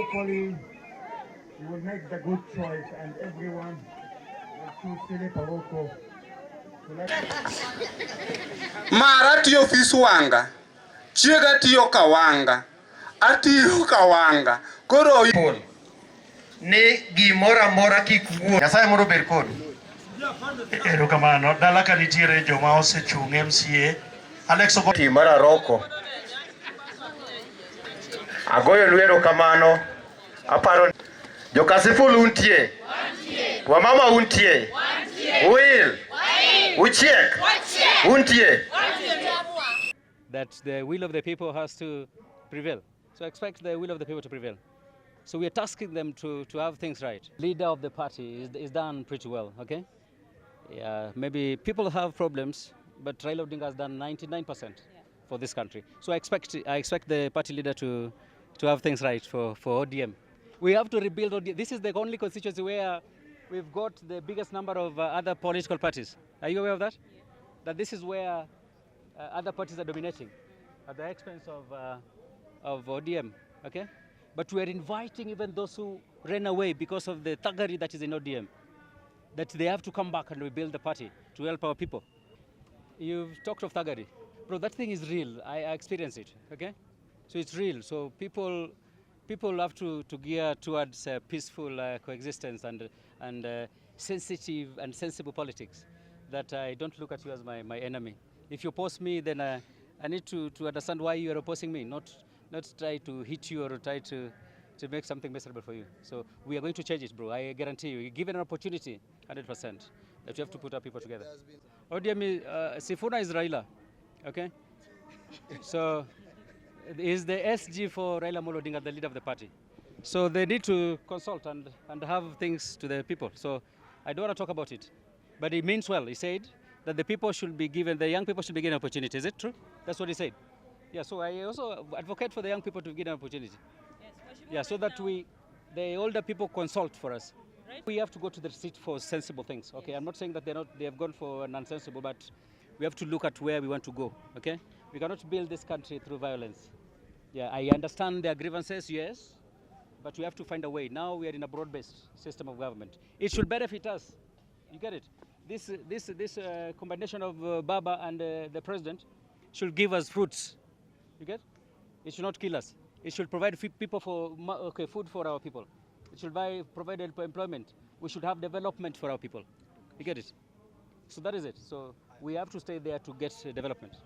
hopefully you will make the good choice and everyone will choose Philip Aroko. Mara tiyo fiswanga, chiega tiyo kawanga, atiyo kawanga, koro ni gimora mora kikuo. Nyasaye moro ber kodu. Erokamano, dala ka nitiere joma osechung' MCA. Alex Ogoti mara Aroko. Agoyo lwero kamano. Aparo Jokasiful untie. Wamama untie. Will. Uchiek. Untie. That the will of the people has to prevail. So I expect the will of the people to prevail. So we are tasking them to have things right. Leader of the party is done pretty well, okay? Yeah, maybe people have problems, but Raila Odinga has done 99% for this country. So I expect the party leader to have things right for ODM. We have to rebuild ODM. This is the only constituency where we've got the biggest number of other political parties. Are you aware of that? Yeah. That this is where other parties are dominating at the expense of ODM, okay? But we are inviting even those who ran away because of the thuggery that is in ODM, that they have to come back and rebuild the party to help our people. You've talked of thuggery. Bro, that thing is real. I experience it, okay? So it's real. So people have to gear towards peaceful coexistence and sensitive and sensible politics, that I don't look at you as my enemy. If you oppose me, then I need to understand why you are opposing me, not try to hit you or try to make something miserable for you. So we are going to change it, bro. I guarantee you. Given an opportunity, 100%, that you have to put our people together. ODM, Sifuna is Raila, okay? So is the SG for Raila Amolo Odinga, the leader of the party. So they need to consult and have things to the people. So I don't want to talk about it. But he means well. He said that the people should be given, the young people should be given an opportunity. Is it true? That's what he said. Yeah, so I also advocate for the young people to get an opportunity. Yes, yeah, so that the older people consult for us. Right. We have to go to the street for sensible things. Okay, yes. I'm not saying that they have gone for nonsensible, but we have to look at where we want to go. Okay, we cannot build this country through violence. Yeah, I understand their grievances, yes, but we have to find a way. Now we are in a broad-based system of government. It should benefit us. You get it? This combination of Baba and the president should give us fruits. You get? It should not kill us. It should provide people food for our people. It should provide employment. We should have development for our people. You get it? So that is it. So we have to stay there to get development.